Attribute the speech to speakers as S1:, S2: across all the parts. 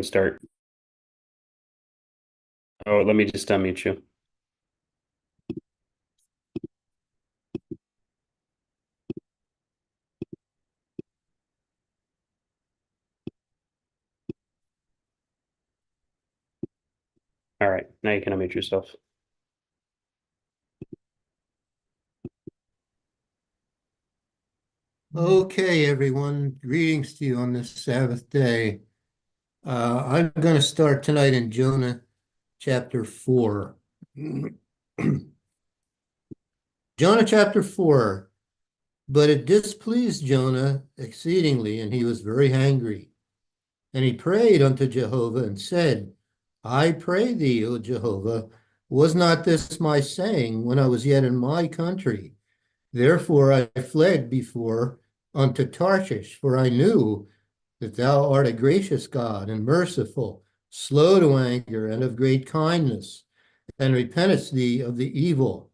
S1: Start. Oh, let me just unmute you. All right, now you can unmute yourself.
S2: Okay, everyone. Greetings to you on this Sabbath day. I'm going to start tonight in Jonah chapter 4. Jonah chapter 4. But it displeased Jonah exceedingly, and he was very angry. And he prayed unto Jehovah and said, I pray thee, O Jehovah, was not this my saying when I was yet in my country? Therefore I fled before unto Tarshish, for I knew that thou art a gracious God and merciful, slow to anger, and of great kindness, and repentest thee of the evil.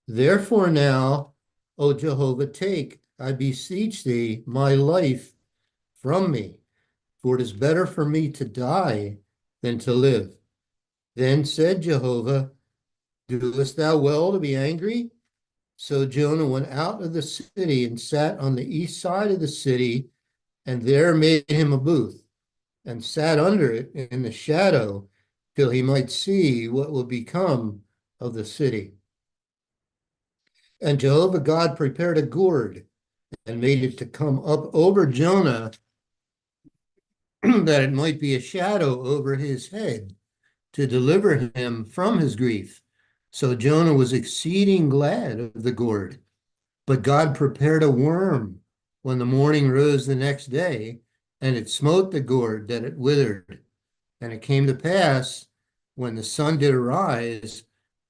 S2: Therefore now, O Jehovah, take, I beseech thee, my life from me, for it is better for me to die than to live. Then said Jehovah, doest thou well to be angry? So Jonah went out of the city and sat on the east side of the city, and there made him a booth, and sat under it in the shadow till he might see what will become of the city. And Jehovah God prepared a gourd and made it to come up over Jonah that it might be a shadow over his head to deliver him from his grief. So Jonah was exceeding glad of the gourd. But God prepared a worm when the morning rose the next day, and it smote the gourd that it withered. And it came to pass, when the sun did arise,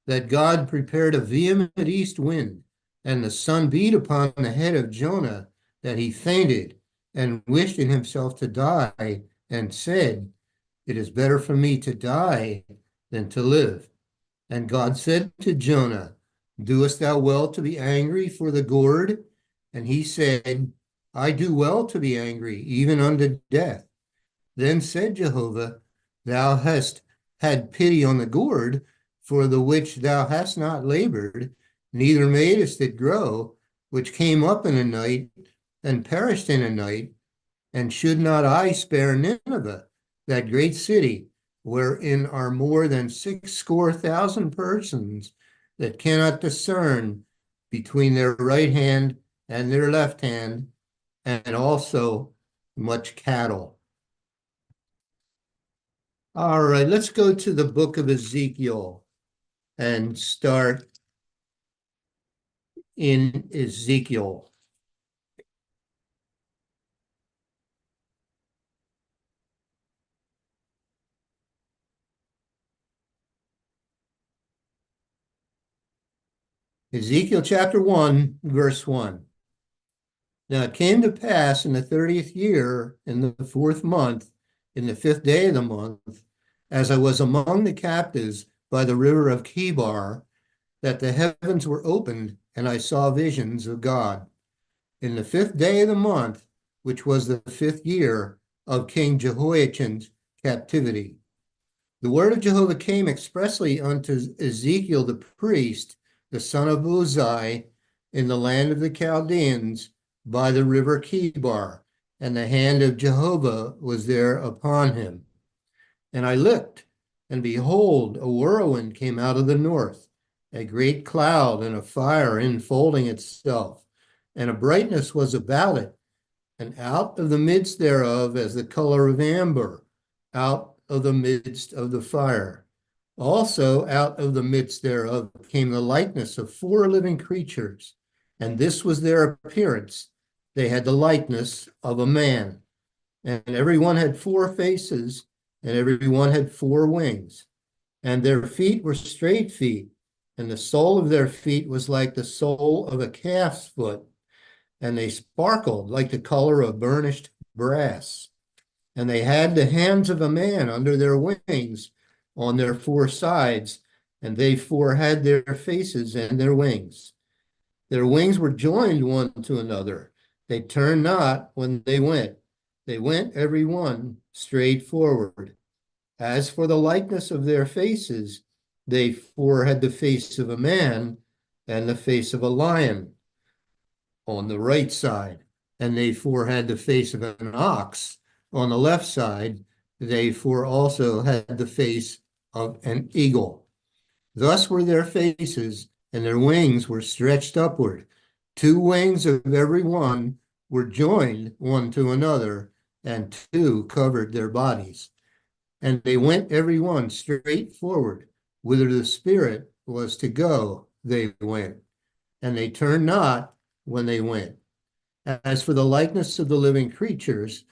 S2: that God prepared a vehement east wind, and the sun beat upon the head of Jonah, that he fainted, and wished in himself to die, and said, It is better for me to die than to live. And God said to Jonah, Doest thou well to be angry for the gourd? And he said, I do well to be angry, even unto death. Then said Jehovah, Thou hast had pity on the gourd, for the which thou hast not labored, neither madest it grow, which came up in a night, and perished in a night. And should not I spare Nineveh, that great city, wherein are more than 60,000 persons that cannot discern between their right hand and their left hand, and also much cattle? All right, let's go to the book of Ezekiel and start in Ezekiel. Ezekiel chapter 1, verse 1. Now it came to pass in the 30th year, in the fourth month, in the fifth day of the month, as I was among the captives by the river of Chebar, that the heavens were opened, and I saw visions of God. In the fifth day of the month, which was the fifth year of King Jehoiachin's captivity, the word of Jehovah came expressly unto Ezekiel the priest, the son of Uzai, in the land of the Chaldeans by the river Chebar, and the hand of Jehovah was there upon him. And I looked, and behold, a whirlwind came out of the north, a great cloud and a fire enfolding itself, and a brightness was about it, and out of the midst thereof as the color of amber, out of the midst of the fire. Also out of the midst thereof came the likeness of four living creatures, and this was their appearance. They had the likeness of a man, and every one had four faces, and every one had four wings, and their feet were straight feet, and the sole of their feet was like the sole of a calf's foot, and they sparkled like the color of burnished brass. And they had the hands of a man under their wings on their four sides, and they four had their faces and their wings. Their wings were joined one to another. They turned not when they went, They went every one straight forward. As for the likeness of their faces, they four had the face of a man and the face of a lion on the right side, and they four had the face of an ox on the left side. They four also had the face of an eagle. Thus were their faces, and their wings were stretched upward. Two wings of every one were joined one to another, and two covered their bodies. And they went every one straight forward. Whither the Spirit was to go, they went. And they turned not when they went. As for the likeness of the living creatures,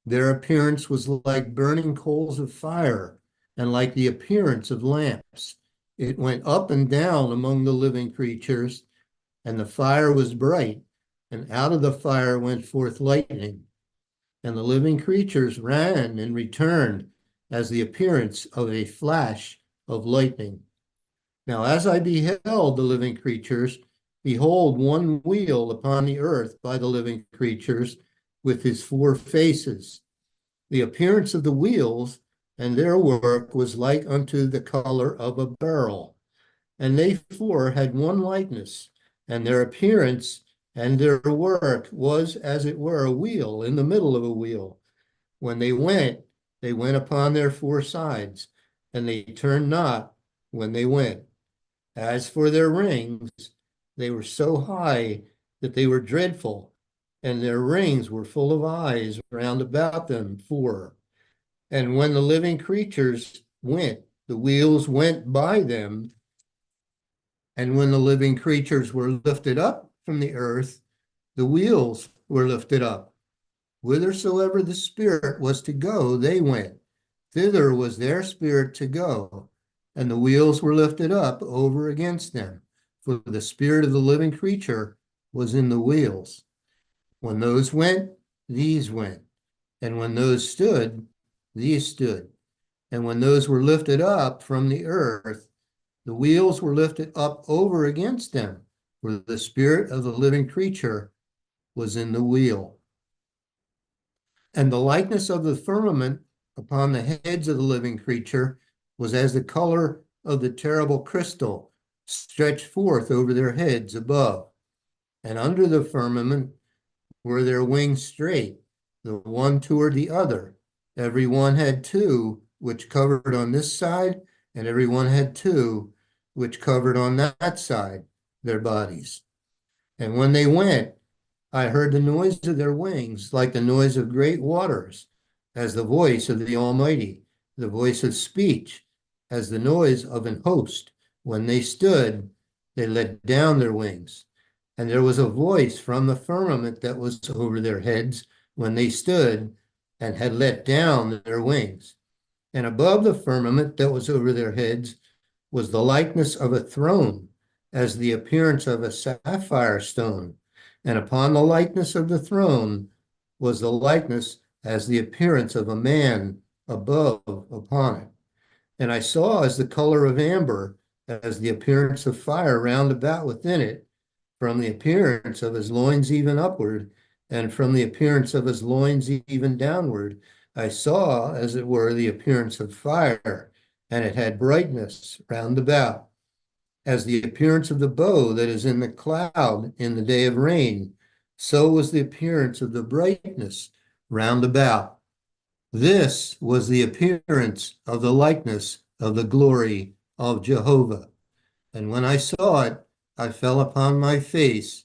S2: their appearance was like burning coals of fire, and like the appearance of lamps. It went up and down among the living creatures, and the fire was bright, and out of the fire went forth lightning. And the living creatures ran and returned as the appearance of a flash of lightning. Now, as I beheld the living creatures, behold, one wheel upon the earth by the living creatures with his four faces. The appearance of the wheels and their work was like unto the color of a beryl. And they four had one likeness, and their appearance and their work was as it were a wheel in the middle of a wheel. When they went upon their four sides, and they turned not when they went. As for their rings, they were so high that they were dreadful, and their rings were full of eyes round about them four. And when the living creatures went, the wheels went by them. And when the living creatures were lifted up from the earth, the wheels were lifted up. Whithersoever the Spirit was to go, they went. Thither was their spirit to go. And the wheels were lifted up over against them, for the spirit of the living creature was in the wheels. When those went, these went. And when those stood, these stood. And when those were lifted up from the earth, the wheels were lifted up over against them, for the spirit of the living creature was in the wheel. And the likeness of the firmament upon the heads of the living creature was as the color of the terrible crystal stretched forth over their heads above. And under the firmament were their wings straight, the one toward the other. Every one had two, which covered on this side, and every one had two, which covered on that side, their bodies. And when they went, I heard the noise of their wings, like the noise of great waters, as the voice of the Almighty, the voice of speech, as the noise of an host. When they stood, they let down their wings. And there was a voice from the firmament that was over their heads when they stood and had let down their wings. And above the firmament that was over their heads was the likeness of a throne, as the appearance of a sapphire stone. And upon the likeness of the throne was the likeness as the appearance of a man above upon it. And I saw as the color of amber, as the appearance of fire round about within it, from the appearance of his loins even upward, and from the appearance of his loins even downward. I saw, as it were, the appearance of fire, and it had brightness round about, as the appearance of the bow that is in the cloud in the day of rain. So was the appearance of the brightness round about. This was the appearance of the likeness of the glory of Jehovah. And when I saw it, I fell upon my face,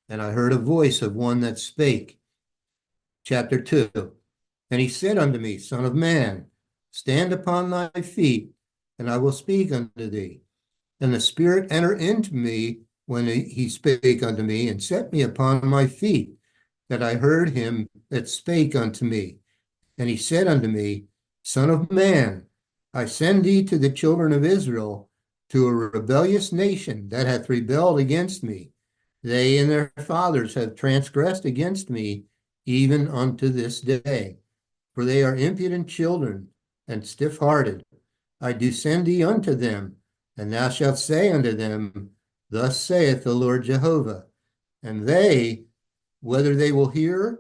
S2: and I heard a voice of one that spake. Chapter 2. And he said unto me, Son of man, stand upon thy feet, and I will speak unto thee. And the Spirit entered into me when he spake unto me, and set me upon my feet, that I heard him that spake unto me. And he said unto me, Son of man, I send thee to the children of Israel, to a rebellious nation that hath rebelled against me. They and their fathers have transgressed against me, even unto this day. For they are impudent children, and stiff-hearted. I do send thee unto them, and thou shalt say unto them, Thus saith the Lord Jehovah. And they, whether they will hear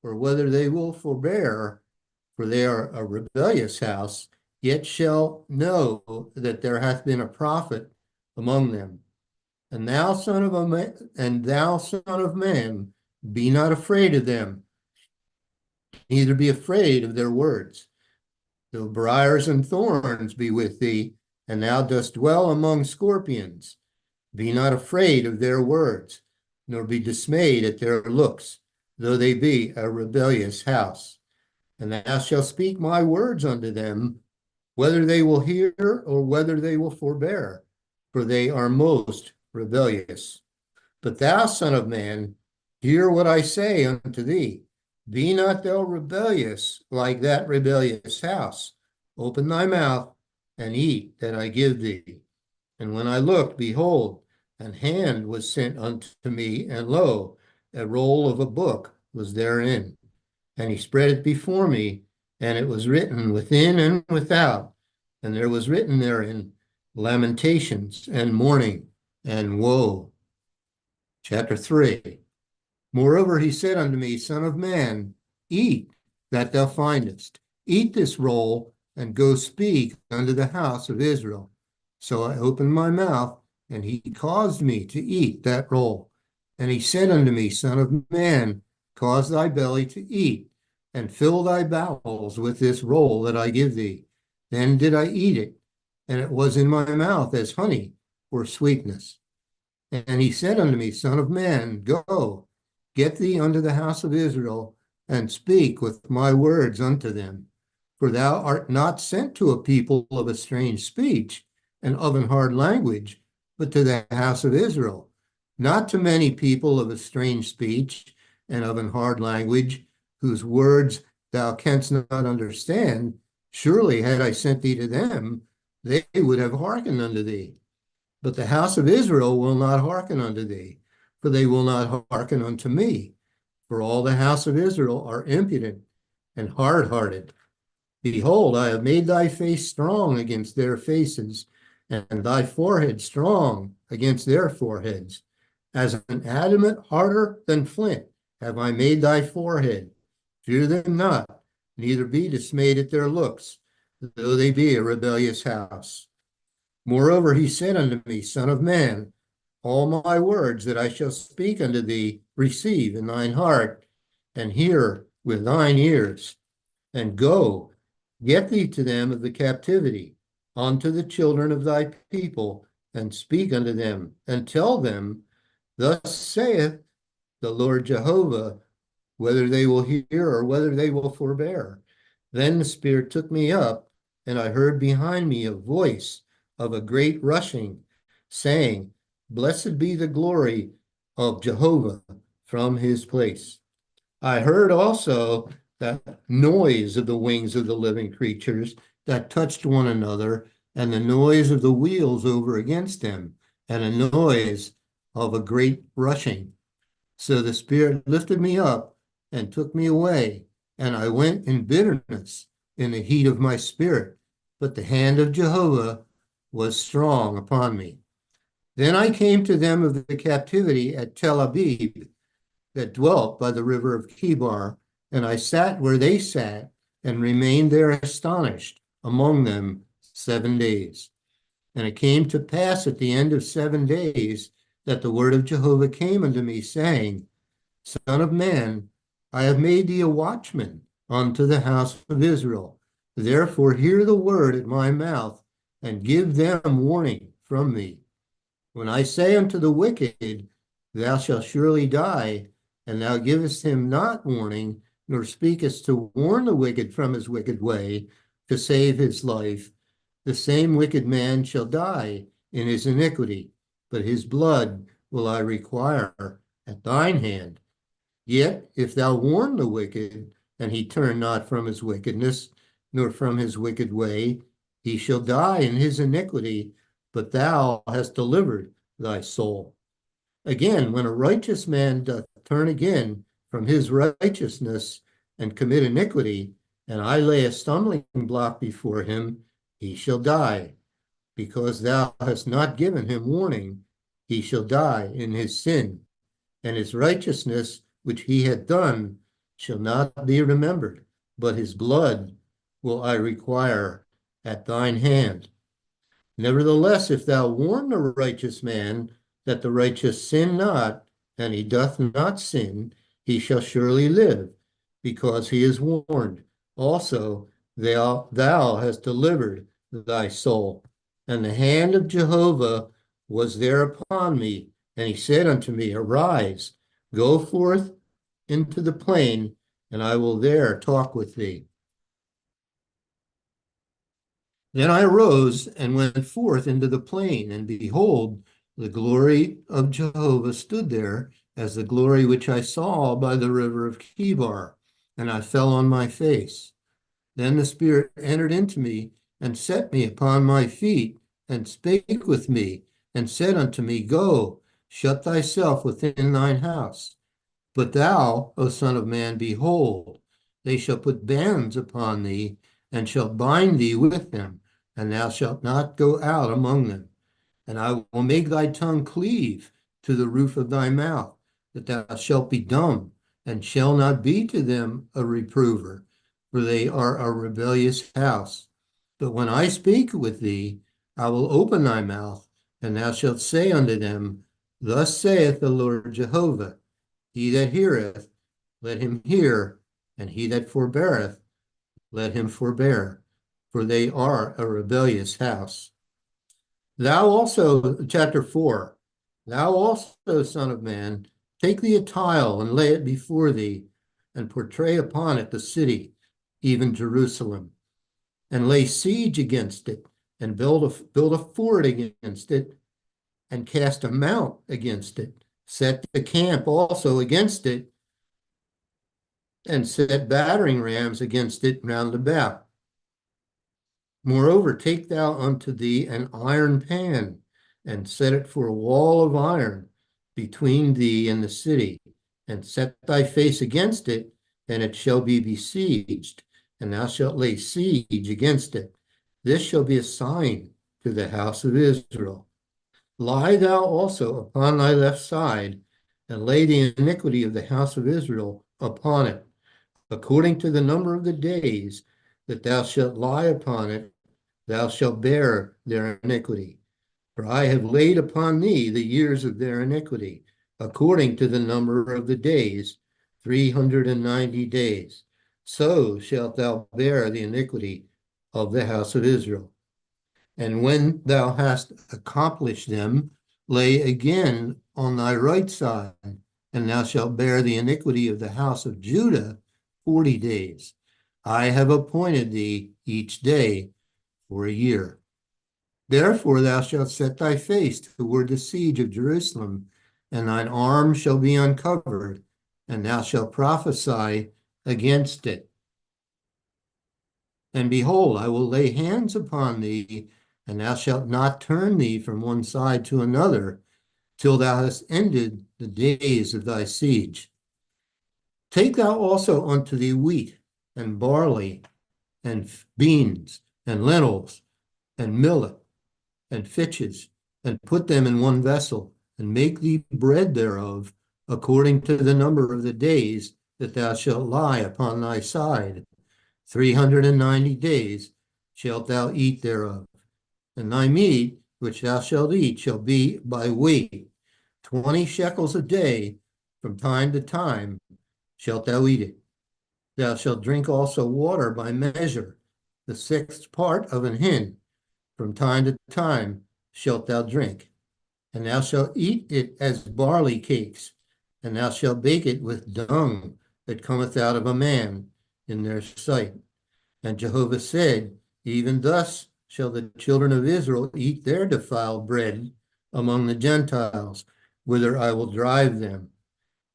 S2: or whether they will forbear, for they are a rebellious house, yet shall know that there hath been a prophet among them. And thou, son of man, be not afraid of them, neither be afraid of their words. Though briars and thorns be with thee, and thou dost dwell among scorpions, be not afraid of their words, nor be dismayed at their looks, though they be a rebellious house. And thou shalt speak my words unto them, whether they will hear or whether they will forbear, for they are most rebellious. But thou, son of man, hear what I say unto thee. Be not thou rebellious like that rebellious house. Open thy mouth and eat that I give thee. And when I looked, behold, an hand was sent unto me, and lo, a roll of a book was therein. And he spread it before me, and it was written within and without. And there was written therein lamentations and mourning and woe. Chapter 3. Moreover, he said unto me, Son of man, eat that thou findest. Eat this roll, and go speak unto the house of Israel. So I opened my mouth, and he caused me to eat that roll. And he said unto me, Son of man, cause thy belly to eat, and fill thy bowels with this roll that I give thee. Then did I eat it, and it was in my mouth as honey for sweetness. And he said unto me, Son of man, go, get thee unto the house of Israel, and speak with my words unto them. For thou art not sent to a people of a strange speech and of an hard language, but to the house of Israel, not to many people of a strange speech and of an hard language, whose words thou canst not understand. Surely had I sent thee to them, they would have hearkened unto thee. But the house of Israel will not hearken unto thee, for they will not hearken unto me. For all the house of Israel are impudent and hard-hearted. Behold, I have made thy face strong against their faces, and thy forehead strong against their foreheads. As an adamant harder than flint have I made thy forehead. Fear them not, neither be dismayed at their looks, though they be a rebellious house. Moreover, he said unto me, Son of man, all my words that I shall speak unto thee receive in thine heart, and hear with thine ears, and go, get thee to them of the captivity, unto the children of thy people, and speak unto them, and tell them, Thus saith the Lord Jehovah, whether they will hear or whether they will forbear. Then the Spirit took me up, and I heard behind me a voice of a great rushing, saying, Blessed be the glory of Jehovah from his place. I heard also that noise of the wings of the living creatures that touched one another, and the noise of the wheels over against them, and a noise of a great rushing. So the Spirit lifted me up and took me away, and I went in bitterness in the heat of my spirit, but the hand of Jehovah was strong upon me. Then I came to them of the captivity at Tel Abib, that dwelt by the river of Chebar, and I sat where they sat, and remained there astonished among them 7 days. And it came to pass at the end of 7 days that the word of Jehovah came unto me, saying, Son of man, I have made thee a watchman unto the house of Israel. Therefore hear the word at my mouth, and give them warning from me. When I say unto the wicked, Thou shalt surely die, and thou givest him not warning, nor speakest to warn the wicked from his wicked way, to save his life, the same wicked man shall die in his iniquity, but his blood will I require at thine hand. Yet if thou warn the wicked, and he turn not from his wickedness, nor from his wicked way, he shall die in his iniquity, but thou hast delivered thy soul. Again, when a righteous man doth turn again from his righteousness and commit iniquity, and I lay a stumbling block before him, he shall die. Because thou hast not given him warning, he shall die in his sin, and his righteousness which he had done shall not be remembered, but his blood will I require at thine hand. Nevertheless, if thou warn the righteous man that the righteous sin not, and he doth not sin, he shall surely live, because he is warned. Also, thou hast delivered thy soul. And the hand of Jehovah was there upon me, and he said unto me, Arise, go forth into the plain, and I will there talk with thee. Then I arose and went forth into the plain, and behold, the glory of Jehovah stood there as the glory which I saw by the river of Chebar, and I fell on my face. Then the Spirit entered into me and set me upon my feet, and spake with me, and said unto me, Go, shut thyself within thine house. But thou, O Son of Man, behold, they shall put bands upon thee, and shall bind thee with them, and thou shalt not go out among them. And I will make thy tongue cleave to the roof of thy mouth, that thou shalt be dumb, and shall not be to them a reprover, for they are a rebellious house. But when I speak with thee, I will open thy mouth, and thou shalt say unto them, Thus saith the Lord Jehovah, He that heareth, let him hear, and he that forbeareth, let him forbear, for they are a rebellious house. Thou also, chapter 4, thou also, Son of Man, take thee a tile and lay it before thee, and portray upon it the city, even Jerusalem, and lay siege against it, and build a fort against it, and cast a mount against it. Set the camp also against it, and set battering rams against it round about. Moreover, take thou unto thee an iron pan, and set it for a wall of iron between thee and the city, and set thy face against it, and it shall be besieged, and thou shalt lay siege against it. This shall be a sign to the house of Israel. Lie thou also upon thy left side, and lay the iniquity of the house of Israel upon it, according to the number of the days that thou shalt lie upon it, thou shalt bear their iniquity. For I have laid upon thee the years of their iniquity, according to the number of the days, 390 days. So shalt thou bear the iniquity of the house of Israel. And when thou hast accomplished them, lay again on thy right side, and thou shalt bear the iniquity of the house of Judah 40 days. I have appointed thee each day for a year. Therefore thou shalt set thy face toward the siege of Jerusalem, and thine arm shall be uncovered, and thou shalt prophesy against it. And behold, I will lay hands upon thee, and thou shalt not turn thee from one side to another, till thou hast ended the days of thy siege. Take thou also unto thee wheat, and barley, and beans, and lentils, and millet, and fitches, and put them in one vessel, and make thee bread thereof, according to the number of the days that thou shalt lie upon thy side. 390 days shalt thou eat thereof. And thy meat, which thou shalt eat, shall be by weight, 20 shekels a day, from time to time shalt thou eat it. Thou shalt drink also water by measure, the sixth part of an hin, from time to time shalt thou drink. And thou shalt eat it as barley cakes, and thou shalt bake it with dung that cometh out of a man in their sight. And Jehovah said, Even thus shall the children of Israel eat their defiled bread among the Gentiles, whither I will drive them.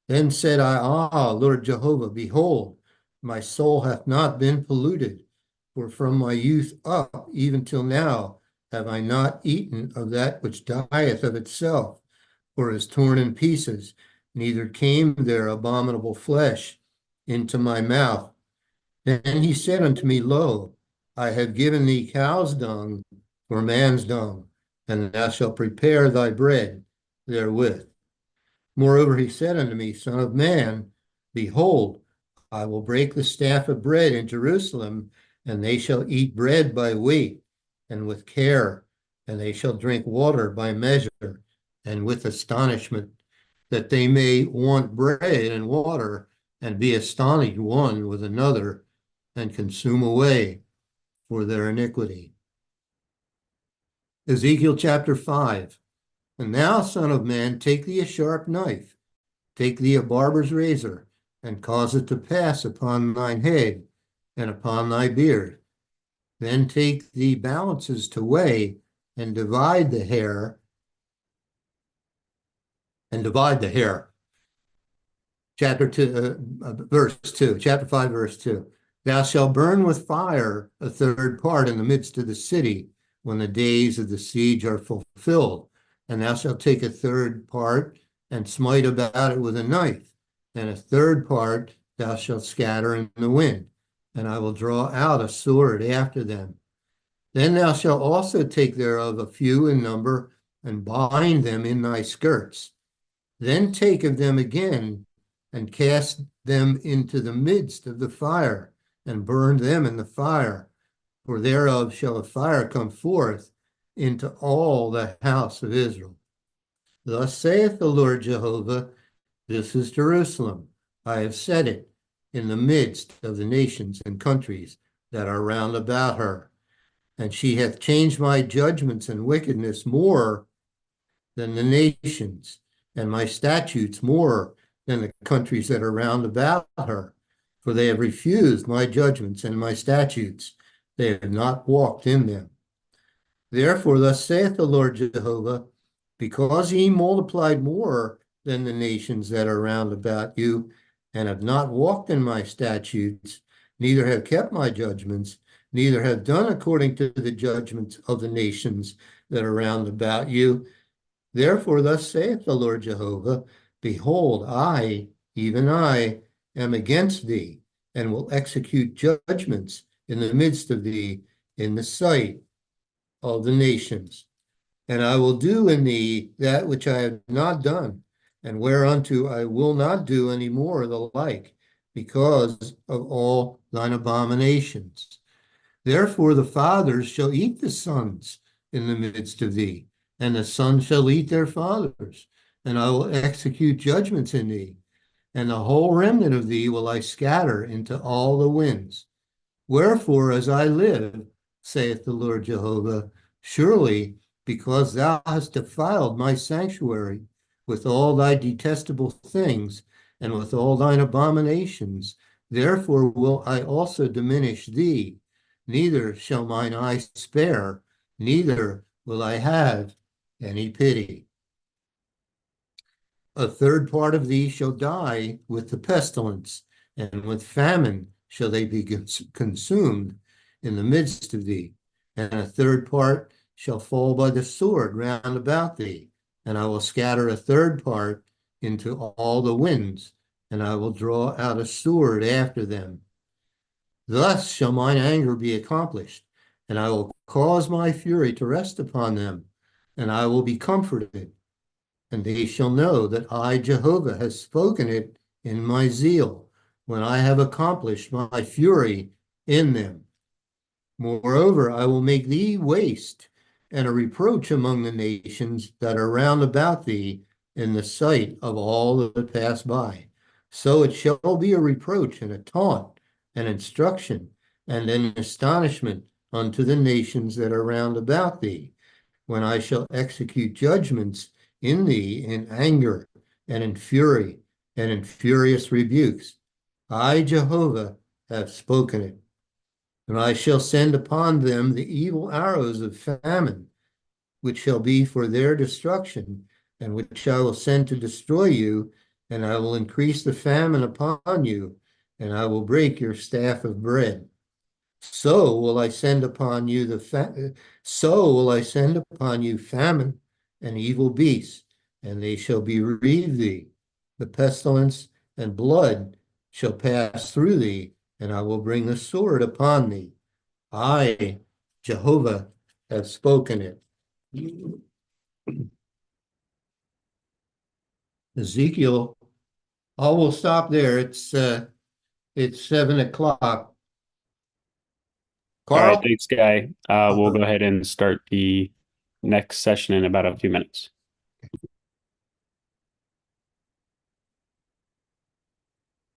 S2: Then said I, Ah, Lord Jehovah, behold, my soul hath not been polluted, for from my youth up even till now have I not eaten of that which dieth of itself, or is torn in pieces, neither came there abominable flesh into my mouth. Then he said unto me, Lo, I have given thee cow's dung for man's dung, and thou shalt prepare thy bread therewith. Moreover, he said unto me, Son of man, behold, I will break the staff of bread in Jerusalem, and they shall eat bread by weight and with care, and they shall drink water by measure and with astonishment, that they may want bread and water and be astonished one with another and consume away for their iniquity. Ezekiel chapter 5. And thou, son of man, take thee a sharp knife, take thee a barber's razor, and cause it to pass upon thine head and upon thy beard. Then take thee balances to weigh, and divide the hair, Chapter 2, verse 2, chapter 5, verse 2. Thou shalt burn with fire a third part in the midst of the city when the days of the siege are fulfilled. And thou shalt take a third part and smite about it with a knife, and a third part thou shalt scatter in the wind, and I will draw out a sword after them. Then thou shalt also take thereof a few in number, and bind them in thy skirts. Then take of them again, and cast them into the midst of the fire, and burn them in the fire. For thereof shall a fire come forth into all the house of Israel. Thus saith the Lord Jehovah, this is Jerusalem. I have set it in the midst of the nations and countries that are round about her. And she hath changed my judgments and wickedness more than the nations, and my statutes more than the countries that are round about her. For they have refused my judgments and my statutes. They have not walked in them. Therefore, thus saith the Lord Jehovah, because ye multiplied more than the nations that are round about you, and have not walked in my statutes, neither have kept my judgments, neither have done according to the judgments of the nations that are round about you. Therefore, thus saith the Lord Jehovah, behold, I, even I, am against thee, and will execute judgments in the midst of thee in the sight of the nations. And I will do in thee that which I have not done, and whereunto I will not do any more the like, because of all thine abominations. Therefore the fathers shall eat the sons in the midst of thee, and the sons shall eat their fathers, and I will execute judgments in thee, and the whole remnant of thee will I scatter into all the winds. Wherefore, as I live, saith the Lord Jehovah, surely because thou hast defiled my sanctuary with all thy detestable things and with all thine abominations, therefore will I also diminish thee, neither shall mine eye spare, neither will I have any pity. A third part of thee shall die with the pestilence, and with famine shall they be consumed in the midst of thee. And a third part shall fall by the sword round about thee, and I will scatter a third part into all the winds, and I will draw out a sword after them. Thus shall mine anger be accomplished, and I will cause my fury to rest upon them, and I will be comforted. And they shall know that I, Jehovah, has spoken it in my zeal, when I have accomplished my fury in them. Moreover, I will make thee waste and a reproach among the nations that are round about thee in the sight of all that pass by. So it shall be a reproach and a taunt, an instruction, and an astonishment unto the nations that are round about thee, when I shall execute judgments in thee in anger and in fury and in furious rebukes. I, Jehovah, have spoken it. And I shall send upon them the evil arrows of famine, which shall be for their destruction, and which I will send to destroy you, and I will increase the famine upon you, and I will break your staff of bread. So will I send upon you famine and evil beasts, and they shall bereave thee. The pestilence and blood shall pass through thee, and I will bring the sword upon thee. I, Jehovah, have spoken it. Ezekiel, I will stop there. It's It's 7 o'clock.
S1: All right,
S2: Carl?
S1: thanks, Guy. We'll go ahead and start the next session in about a few minutes.